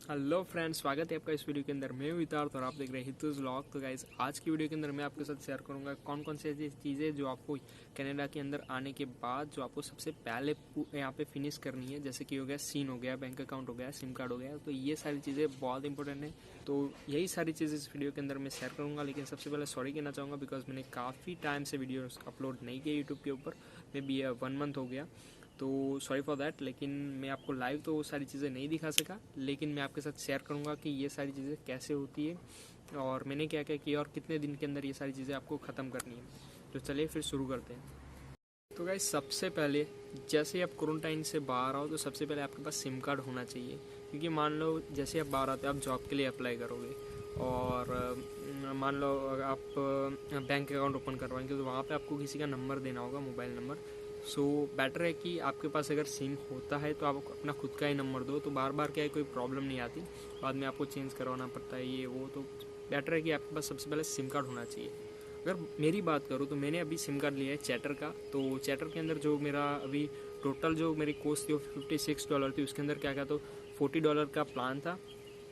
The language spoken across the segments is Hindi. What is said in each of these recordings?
हेलो फ्रेंड्स, स्वागत है आपका इस वीडियो के अंदर। मैं हूं वितार्थ और आप देख रहे हैं हितूज व्लॉग। तो गाइस, आज की वीडियो के अंदर मैं आपके साथ शेयर करूंगा कौन कौन सी ऐसी चीज़ें जो आपको कनाडा के अंदर आने के बाद जो आपको सबसे पहले यहाँ पे फिनिश करनी है। जैसे कि हो गया सिन, हो गया बैंक अकाउंट, हो गया सिम कार्ड, हो गया। तो ये सारी चीज़ें बहुत इंपॉर्टेंट है। तो यही सारी चीज़ें इस वीडियो के अंदर मैं शेयर करूँगा। लेकिन सबसे पहले सॉरी कहना चाहूँगा बिकॉज मैंने काफ़ी टाइम से वीडियो अपलोड नहीं किया यूट्यूब के ऊपर। मे बी 1 मंथ हो गया, तो सॉरी फॉर दैट। लेकिन मैं आपको लाइव तो वो सारी चीज़ें नहीं दिखा सका, लेकिन मैं आपके साथ शेयर करूँगा कि ये सारी चीज़ें कैसे होती है और मैंने क्या क्या किया और कितने दिन के अंदर ये सारी चीज़ें आपको ख़त्म करनी है। तो चलिए फिर शुरू करते हैं। तो गाइस, सबसे पहले जैसे आप क्वारंटाइन से बाहर आओ तो सबसे पहले आपके पास सिम कार्ड होना चाहिए। क्योंकि मान लो जैसे आप बाहर आते हो, आप जॉब के लिए अप्लाई करोगे और मान लो आप बैंक अकाउंट ओपन करवाएंगे तो वहाँ पे आपको किसी का नंबर देना होगा, मोबाइल नंबर। सो बेटर है कि आपके पास अगर सिम होता है तो आप अपना खुद का ही नंबर दो, तो बार बार क्या है कोई प्रॉब्लम नहीं आती, बाद में आपको चेंज करवाना पड़ता है ये वो। तो बेटर है कि आपके पास सबसे पहले सिम कार्ड होना चाहिए। अगर मेरी बात करूँ तो मैंने अभी सिम कार्ड लिया है चैटर का। तो चैटर के अंदर जो मेरा अभी टोटल जो मेरी कॉस्ट थी वो $56 थी। उसके अंदर क्या क्या तो $40 का प्लान था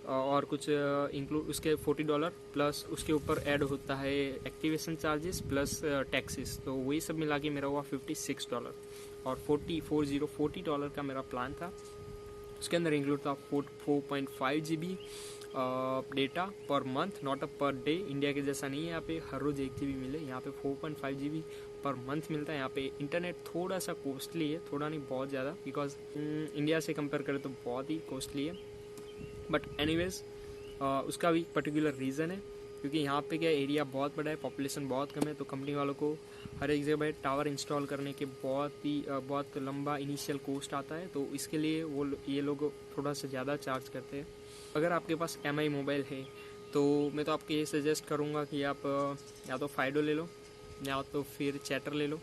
और कुछ इंक्लूड उसके $40 प्लस उसके ऊपर ऐड होता है एक्टिवेशन चार्जेस प्लस टैक्सेस। तो वही सब मिला के मेरा हुआ $56 और $40 का मेरा प्लान था। उसके अंदर इंक्लूड था 4.5 GB data per month, not a per day. India के जैसा नहीं है यहाँ पे हर रोज़ 1 GB मिले, यहाँ पे 4.5 GB पर मंथ मिलता है। यहाँ पे इंटरनेट थोड़ा सा कॉस्टली है, थोड़ा नहीं बहुत ज़्यादा, बिकॉज इंडिया से कंपेयर करें तो बहुत ही कॉस्टली है। बट एनीवेज उसका भी पर्टिकुलर रीज़न है, क्योंकि यहाँ पे क्या एरिया बहुत बड़ा है, पॉपुलेशन बहुत कम है। तो कंपनी वालों को हर एक जगह टावर इंस्टॉल करने के बहुत लंबा इनिशियल कॉस्ट आता है। तो इसके लिए ये लोग थोड़ा सा ज़्यादा चार्ज करते हैं। अगर आपके पास MI मोबाइल है तो मैं तो आपको ये सजेस्ट करूँगा कि आप या तो फाइडो ले लो या तो फिर चैटर ले लो।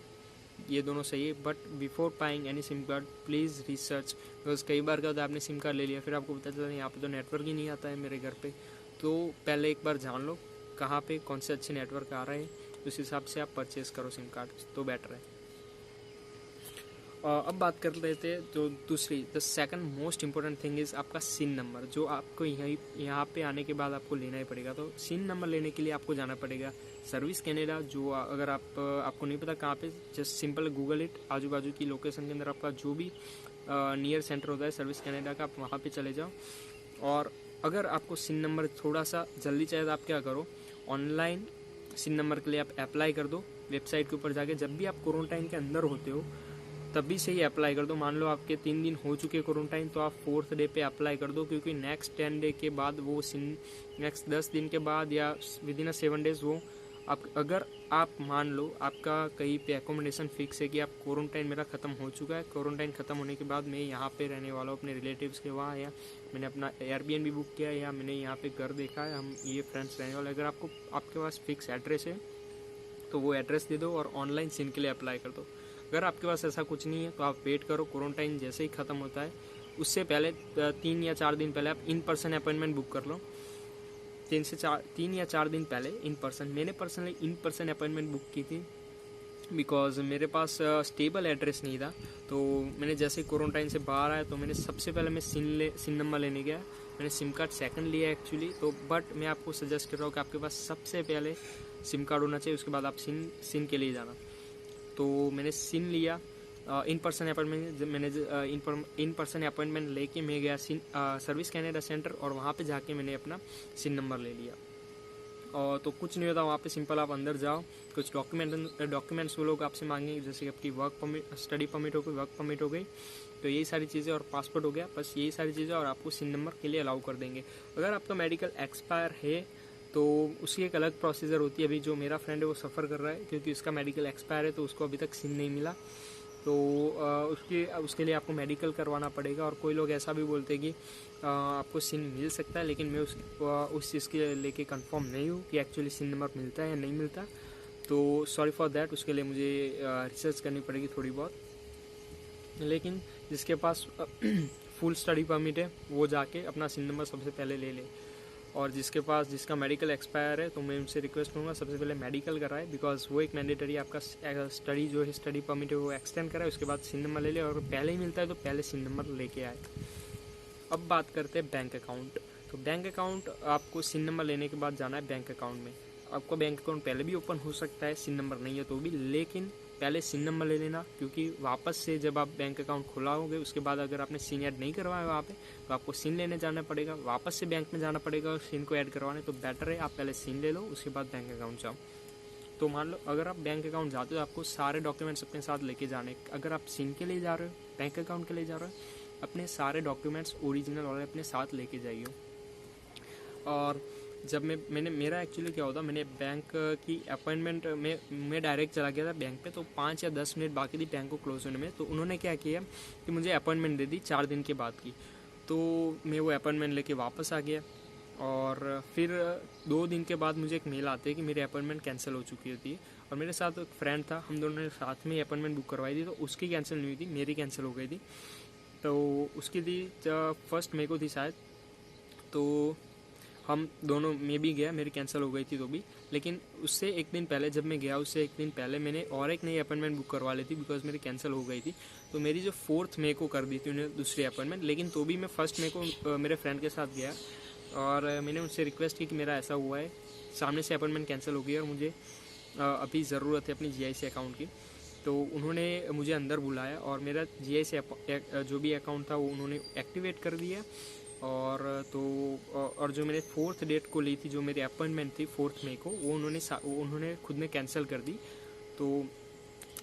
ये दोनों सही है, but before buying any SIM card please research. Because कई बार क्या होता है, आपने सिम कार्ड ले लिया फिर आपको पता चलता है यहाँ पे तो नेटवर्क ही नहीं आता है मेरे घर पे। तो पहले एक बार जान लो कहाँ पे कौन से अच्छे नेटवर्क आ रहे हैं, उस हिसाब से आप परचेज़ करो सिम कार्ड, तो बेटर है। अब बात कर लेते हैं जो दूसरी, the second most important thing is आपका सिन नंबर, जो आपको यहाँ पे आने के बाद आपको लेना ही पड़ेगा। तो सिन नंबर लेने के लिए आपको जाना पड़ेगा सर्विस कैनेडा। जो अगर आपको नहीं पता कहाँ पे, जस्ट सिंपल गूगल इट। आजू बाजू की लोकेशन के अंदर आपका जो भी नियर सेंटर होता है सर्विस कैनेडा का, आप वहाँ पे चले जाओ। और अगर आपको सिन नंबर थोड़ा सा जल्दी चाहिए तो आप क्या करो, ऑनलाइन सिन नंबर के लिए आप अप्लाई कर दो वेबसाइट के ऊपर जाके। जब भी आप क्वारंटाइन के अंदर होते हो तभी से ही अप्लाई कर दो। मान लो आपके 3 दिन हो चुके क्वारंटाइन तो आप 4th डे पे अप्लाई कर दो, क्योंकि नेक्स्ट 10 डे के बाद वो नेक्स्ट 10 दिन के बाद या विद इन 7 डेज वो अगर आप मान लो आपका कहीं पे एकोमोडेशन फिक्स है कि आप क्वारंटाइन मेरा ख़त्म हो चुका है, क्वारंटाइन ख़त्म होने के बाद मैं यहाँ पे रहने वाला हूँ अपने रिलेटिव्स के वहाँ, या मैंने अपना एयरबीएनबी बुक किया या मैंने यहाँ पे घर देखा है, हम ये फ्रेंड्स रहने वाले। अगर आपके पास फिक्स एड्रेस है तो वो एड्रेस दे दो और ऑनलाइन सिन के लिए अप्लाई कर दो। अगर आपके पास ऐसा कुछ नहीं है तो आप वेट करो, क्वारंटाइन जैसे ही ख़त्म होता है उससे पहले 3 या 4 दिन पहले आप इन पर्सन अपॉइंटमेंट बुक कर लो। 3 या 4 दिन पहले इन पर्सन, मैंने personally in person appointment book की थी बिकॉज मेरे पास स्टेबल एड्रेस नहीं था। तो मैंने जैसे क्वारंटाइन से बाहर आया तो मैंने सबसे पहले मैं सिन नंबर लेने गया। मैंने सिम कार्ड सेकंड लिया एक्चुअली। तो बट मैं आपको सजेस्ट कर रहा हूँ कि आपके पास सबसे पहले सिम कार्ड होना चाहिए, उसके बाद आप सिन के लिए जाना। तो मैंने सिन लिया, इन पर्सन अपॉइंटमेंट मैंने इन पर्सन अपॉइंटमेंट लेके मैं गया सर्विस कैनेडा सेंटर और वहाँ पे जाके मैंने अपना सिन नंबर ले लिया। और तो कुछ नहीं होता वहाँ पे, सिंपल आप अंदर जाओ, कुछ डॉक्यूमेंट्स वो लोग आपसे मांगेंगे, जैसे कि आपकी वर्क परमिट, स्टडी परमिट हो गई, वर्क परमिट हो गई, तो यही सारी चीज़ें, और पासपोर्ट हो गया, बस यही सारी चीज़ें, और आपको सिन नंबर के लिए अलाउ कर देंगे। अगर आपका मेडिकल एक्सपायर है तो उसकी एक अलग प्रोसीजर होती है। अभी जो मेरा फ्रेंड है वो सफ़र कर रहा है क्योंकि उसका मेडिकल एक्सपायर है, तो उसको अभी तक सिन नहीं मिला। तो उसके लिए आपको मेडिकल करवाना पड़ेगा। और कोई लोग ऐसा भी बोलते हैं कि आपको सिन मिल सकता है, लेकिन मैं उस चीज़ के लेके कंफर्म नहीं हूँ कि एक्चुअली सिन नंबर मिलता है या नहीं मिलता। तो सॉरी फॉर दैट, उसके लिए मुझे रिसर्च करनी पड़ेगी थोड़ी बहुत। लेकिन जिसके पास फुल स्टडी परमिट है वो जाके अपना सिन नंबर सबसे पहले ले ले। और जिसका मेडिकल एक्सपायर है तो मैं उनसे रिक्वेस्ट करूँगा सबसे पहले मेडिकल कराए, बिकॉज वो एक मैंडेटरी आपका स्टडी जो है, स्टडी परमिट है वो एक्सटेंड कराए, उसके बाद सिन नंबर ले ले। और पहले ही मिलता है तो पहले सिन नंबर लेके आए। अब बात करते हैं बैंक अकाउंट। तो बैंक अकाउंट आपको सिन नंबर लेने के बाद जाना है बैंक अकाउंट में। आपका बैंक अकाउंट पहले भी ओपन हो सकता है, सिन नंबर नहीं है तो भी, लेकिन पहले सिन नंबर ले लेना, क्योंकि वापस से जब आप बैंक अकाउंट खुलाओगे उसके बाद अगर आपने सिन ऐड नहीं करवाया वहाँ पे तो आपको सिन लेने जाना पड़ेगा, वापस से बैंक में जाना पड़ेगा और सिन को ऐड करवाने। तो बेटर है आप पहले सिन ले लो, उसके बाद बैंक अकाउंट जाओ। तो मान लो अगर आप बैंक अकाउंट जाते हो आपको सारे डॉक्यूमेंट्स अपने साथ लेके जाने। अगर आप सिन के लिए जा रहे हो, बैंक अकाउंट के लिए जा रहे हो, अपने सारे डॉक्यूमेंट्स ओरिजिनल वाले अपने साथ लेके जाइए। और जब मैंने मेरा एक्चुअली क्या होता, मैंने बैंक की अपॉइंटमेंट में मैं डायरेक्ट चला गया था बैंक पे, तो 5 या 10 मिनट बाकी थी बैंक को क्लोज होने में। तो उन्होंने क्या किया कि मुझे अपॉइंटमेंट दे दी 4 दिन के बाद की। तो मैं वो अपॉइंटमेंट लेके वापस आ गया और फिर 2 दिन के बाद मुझे एक मेल आती है कि मेरी अपॉइंटमेंट कैंसिल हो चुकी थी। और मेरे साथ एक फ्रेंड था, हम दोनों ने साथ में अपॉइंटमेंट बुक करवाई थी, तो उसकी कैंसिल नहीं हुई थी, मेरी कैंसिल हो गई थी। तो उसकी थी 1 मई को थी शायद। तो हम दोनों, मैं भी गया, मेरी कैंसिल हो गई थी तो भी, लेकिन उससे एक दिन पहले जब मैं गया उससे एक दिन पहले मैंने और एक नई अपॉइंटमेंट बुक करवा ली थी, बिकॉज मेरी कैंसिल हो गई थी। तो मेरी जो 4 मई को कर दी थी उन्हें दूसरी अपॉइंटमेंट, लेकिन तो भी मैं 1 मई को मेरे फ्रेंड के साथ गया और मैंने उनसे रिक्वेस्ट की कि मेरा ऐसा हुआ है, सामने से अपॉइंटमेंट कैंसिल हो गई और मुझे अभी ज़रूरत है अपनी GIC अकाउंट की। तो उन्होंने मुझे अंदर बुलाया और मेरा GIC जो भी अकाउंट था वो उन्होंने एक्टिवेट कर दिया। और जो मैंने 4th डेट को ली थी, जो मेरी अपॉइंटमेंट थी 4 मई को, वो उन्होंने खुद ने कैंसिल कर दी। तो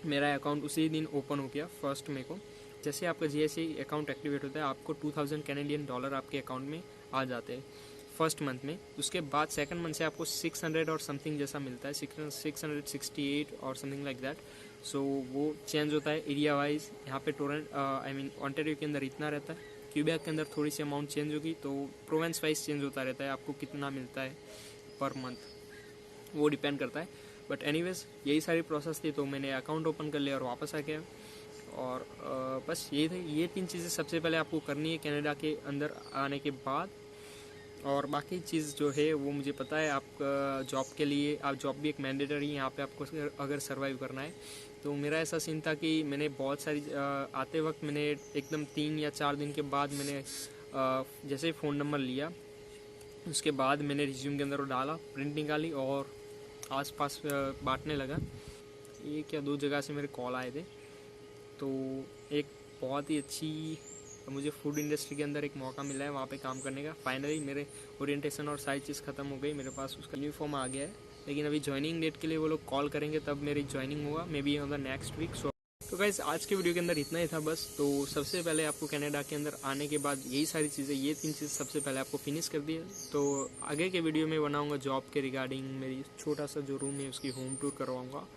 मेरा अकाउंट उसी दिन ओपन हो गया 1 मई को। जैसे आपका GIC अकाउंट एक्टिवेट होता है आपको 2000 कैनेडियन डॉलर आपके अकाउंट में आ जाते हैं फर्स्ट मंथ में। उसके बाद सेकंड मंथ से आपको 600 और समथिंग जैसा मिलता है, 668 और समथिंग लाइक दैट। सो वो चेंज होता है एरिया वाइज। यहाँ पे ऑन्टारियो के अंदर इतना रहता है, क्यूबेक के अंदर थोड़ी सी अमाउंट चेंज होगी, तो प्रोविंस वाइज चेंज होता रहता है आपको कितना मिलता है पर मंथ, वो डिपेंड करता है। बट एनीवेज यही सारी प्रोसेस थी, तो मैंने अकाउंट ओपन कर लिया और वापस आ गया। और बस ये 3 चीज़ें सबसे पहले आपको करनी है कनाडा के अंदर आने के बाद। और बाकी चीज़ जो है वो मुझे पता है, आप जॉब के लिए, आप जॉब भी एक मैंडेटरी है यहाँ पे आपको अगर सर्वाइव करना है। तो मेरा ऐसा सीन था कि मैंने बहुत सारी आते वक्त मैंने एकदम 3 या 4 दिन के बाद मैंने जैसे फ़ोन नंबर लिया उसके बाद मैंने रिज्यूम के अंदर वो डाला, प्रिंट निकाली और आसपास बांटने लगा। ये क्या 2 जगह से मेरे कॉल आए थे। तो एक बहुत ही अच्छी मुझे फूड इंडस्ट्री के अंदर एक मौका मिला है वहाँ पे काम करने का। फाइनली मेरे ओरिएंटेशन और सारी चीज़ ख़त्म हो गई, मेरे पास उसका यूनिफॉर्म आ गया है, लेकिन अभी ज्वाइनिंग डेट के लिए वो लोग कॉल करेंगे तब मेरी ज्वाइनिंग होगा, maybe on the next week. So तो गाइस आज के वीडियो के अंदर इतना ही था बस। तो सबसे पहले आपको कनाडा के अंदर आने के बाद यही सारी चीज़ें, ये 3 चीज़ सबसे पहले आपको फिनिश कर दिया। तो आगे के वीडियो में बनाऊँगा जॉब के रिगार्डिंग, मेरी छोटा सा जो रूम है उसकी होम टूर करवाऊँगा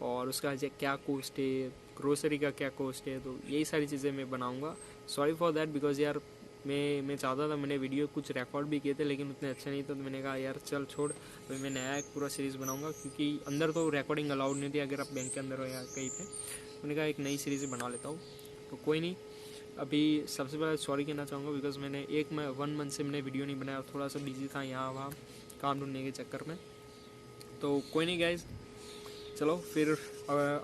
और उसका क्या कॉस्ट है, ग्रोसरी का क्या कॉस्ट है, तो यही सारी चीज़ें मैं बनाऊँगा। सॉरी फॉर दैट बिकॉज यार मैं चाहता था, मैंने वीडियो कुछ रिकॉर्ड भी किए थे लेकिन उतने अच्छे नहीं थे, तो मैंने कहा यार चल छोड़, तो मैं नया एक पूरा सीरीज़ बनाऊंगा, क्योंकि अंदर तो रिकॉर्डिंग अलाउड नहीं थी अगर आप बैंक के अंदर हो या कहीं पे। मैंने कहा एक नई सीरीज़ बना लेता हूँ। तो कोई नहीं, अभी सबसे पहले सॉरी कहना चाहूँगा बिकॉज मैंने 1 मंथ से मैंने वीडियो नहीं बनाया, थोड़ा सा बिजी था यहाँ वहाँ काम ढूंढने के चक्कर में। तो कोई नहीं गाइज, चलो फिर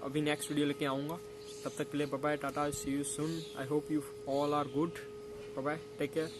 अभी नेक्स्ट वीडियो लेके आऊँगा। तब तक के लिए bye bye, tata, see you soon. I hope you all are good. Bye bye, take care.